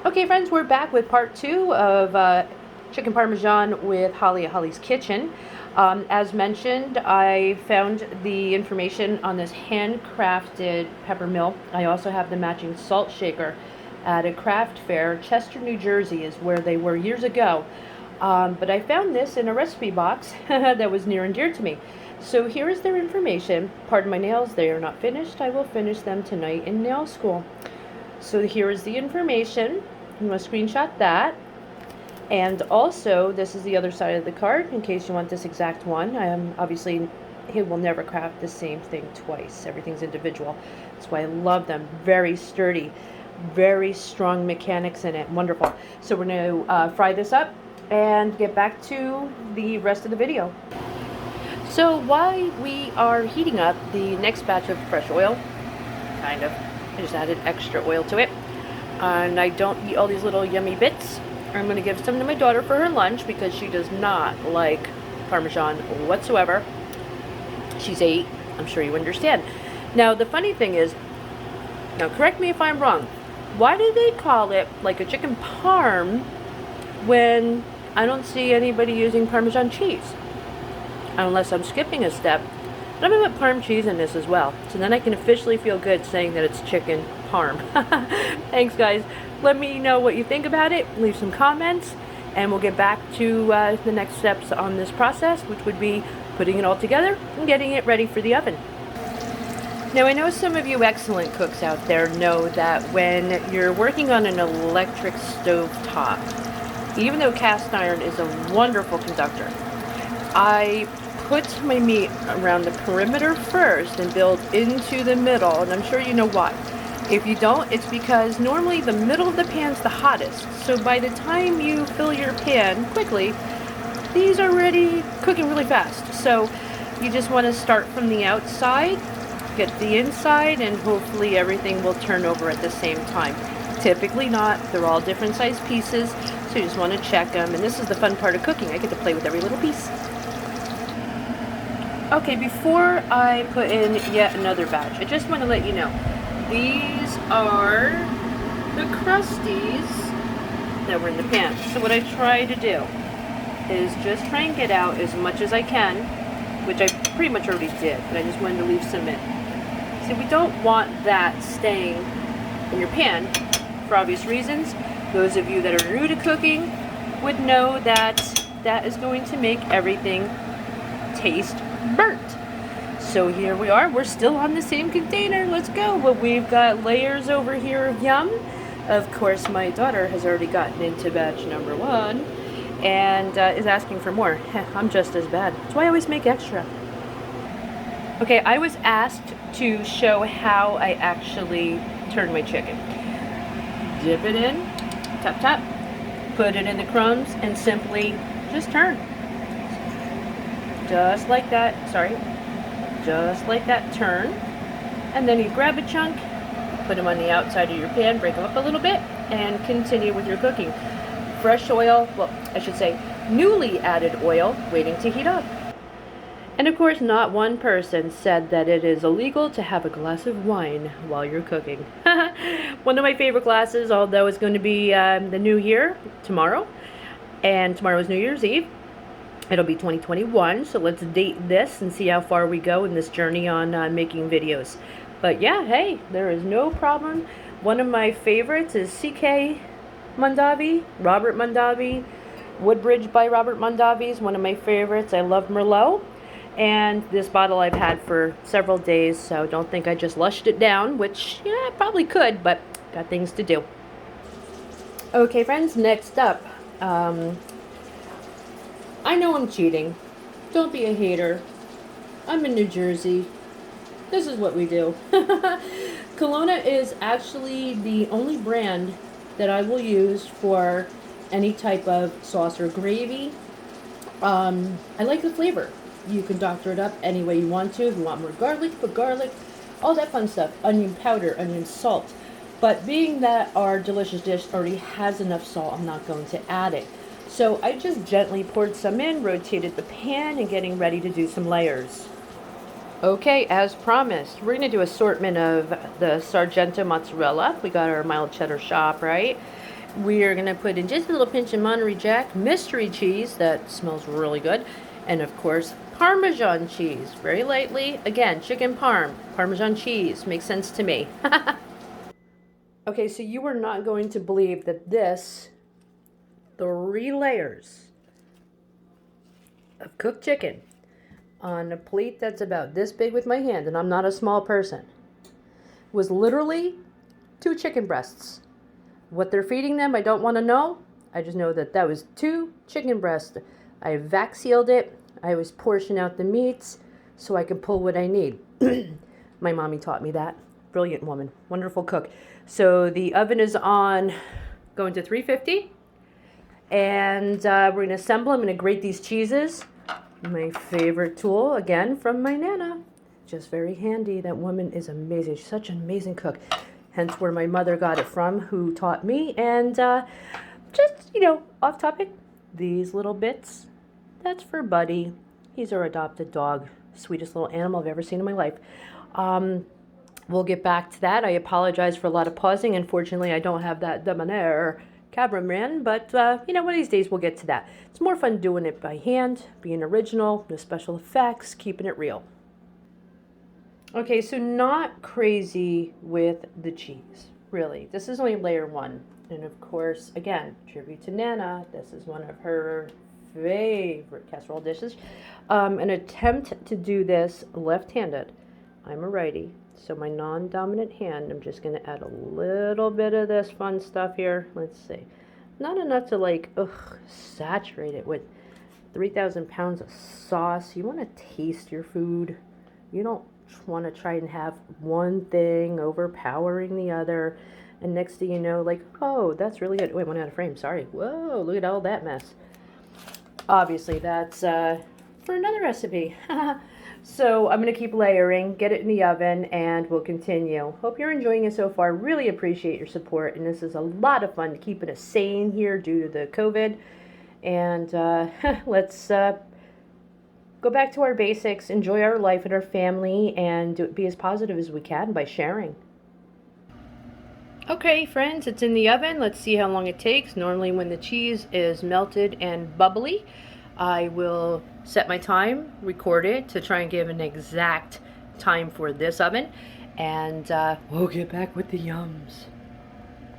Okay, friends, we're back with part 2 of chicken parmesan with Holly at Holly's Kitchen. As mentioned, I found the information on this handcrafted pepper mill. I also have the matching salt shaker at a craft fair. Chester, New Jersey is where they were years ago. But I found this in a recipe box that was near and dear to me. So here is their information. Pardon my nails, they are not finished. I will finish them tonight in nail school. So here is the information. I'm going to screenshot that. And also, this is the other side of the card in case you want this exact one. I am obviously, he will never craft the same thing twice. Everything's individual. That's why I love them. Very sturdy, very strong mechanics in it. Wonderful. So we're going to fry this up and get back to the rest of the video. So while we are heating up the next batch of fresh oil, kind of, I just added extra oil to it. And I don't eat all these little yummy bits. I'm going to give some to my daughter for her lunch because she does not like Parmesan whatsoever. She's 8. I'm sure you understand. Now, the funny thing is, now correct me if I'm wrong, why do they call it like a chicken parm when I don't see anybody using Parmesan cheese? Unless I'm skipping a step. But I'm going to put parm cheese in this as well. So then I can officially feel good saying that it's chicken parm. Thanks, guys. Let me know what you think about it. Leave some comments. And we'll get back to the next steps on this process, which would be putting it all together and getting it ready for the oven. Now, I know some of you excellent cooks out there know that when you're working on an electric stove top, even though cast iron is a wonderful conductor, I put my meat around the perimeter first and build into the middle, and I'm sure you know why. If you don't, it's because normally the middle of the pan's the hottest, so by the time you fill your pan quickly, these are already cooking really fast. So you just want to start from the outside, get the inside, and hopefully everything will turn over at the same time. Typically not. They're all different size pieces, so you just want to check them, and this is the fun part of cooking. I get to play with every little piece. Okay, before I put in yet another batch, I just want to let you know, these are the crusties that were in the pan. So what I try to do is just try and get out as much as I can, which I pretty much already did, but I just wanted to leave some in. So we don't want that staying in your pan for obvious reasons. Those of you that are new to cooking would know that that is going to make everything taste burnt. So here we are, we're still on the same container. Let's go. Well, we've got layers over here of yum. Of course, my daughter has already gotten into batch number 1 and is asking for more. I'm just as bad. That's why I always make extra. Okay, I was asked to show how I actually turn my chicken. Dip it in, tap tap, put it in the crumbs, and simply just turn. Just like that, sorry, just like that, turn, and then you grab a chunk, put them on the outside of your pan, break them up a little bit, and continue with your cooking. Fresh oil, well, I should say newly added oil, waiting to heat up. And of course, not one person said that it is illegal to have a glass of wine while you're cooking. One of my favorite glasses, although it's going to be the new year tomorrow, and tomorrow is New Year's Eve. It'll be 2021, so let's date this and see how far we go in this journey on making videos. But yeah, hey, there is no problem. One of my favorites is C.K. Mondavi, Robert Mondavi. Woodbridge by Robert Mondavi is one of my favorites. I love Merlot. And this bottle I've had for several days, so don't think I just lushed it down, which, yeah, I probably could, but got things to do. Okay, friends, next up. I know I'm cheating. Don't be a hater. I'm in New Jersey. This is what we do. Kelowna is actually the only brand that I will use for any type of sauce or gravy. I like the flavor. You can doctor it up any way you want to. If you want more garlic, put garlic. All that fun stuff. Onion powder, onion salt. But being that our delicious dish already has enough salt, I'm not going to add it. So I just gently poured some in, rotated the pan, and getting ready to do some layers. Okay, as promised, we're going to do assortment of the Sargento mozzarella. We got our mild cheddar shop, right? We are going to put in just a little pinch of Monterey Jack mystery cheese that smells really good. And of course, Parmesan cheese, very lightly. Again, chicken parm, Parmesan cheese, makes sense to me. Okay, so you are not going to believe that this 3 layers of cooked chicken on a plate that's about this big with my hand, and I'm not a small person, was literally 2 chicken breasts. What they're feeding them, I don't want to know. I just know that that was 2 chicken breasts. I vac sealed it. I was portioning out the meats so I could pull what I need. My mommy taught me that. Brilliant woman. Wonderful cook. So the oven is on, going to 350. And we're going to assemble. I'm going to grate these cheeses. My favorite tool, again, from my Nana. Just very handy. That woman is amazing. She's such an amazing cook. Hence where my mother got it from, who taught me. And just, off topic, these little bits, that's for Buddy. He's our adopted dog. Sweetest little animal I've ever seen in my life. We'll get back to that. I apologize for a lot of pausing. Unfortunately, I don't have that debonair cameraman, but one of these days we'll get to that. It's more fun doing it by hand, being original, no special effects, keeping it real. Okay, so not crazy with the cheese, really. This is only layer 1. And of course, again, tribute to Nana, this is one of her favorite casserole dishes. An attempt to do this left-handed. I'm a righty, so my non-dominant hand, I'm just going to add a little bit of this fun stuff here. Let's see. Not enough to saturate it with 3,000 pounds of sauce. You want to taste your food. You don't want to try and have one thing overpowering the other. And next thing you know, oh, that's really good. Wait, went out of frame. Sorry. Whoa, look at all that mess. Obviously, that's for another recipe. So I'm going to keep layering, get it in the oven, and we'll continue. Hope you're enjoying it so far. Really appreciate your support. And this is a lot of fun keeping us sane here due to the COVID. And let's go back to our basics, enjoy our life and our family, and be as positive as we can by sharing. Okay, friends, it's in the oven. Let's see how long it takes. Normally when the cheese is melted and bubbly, I will set my time, record it to try and give an exact time for this oven, and we'll get back with the yums.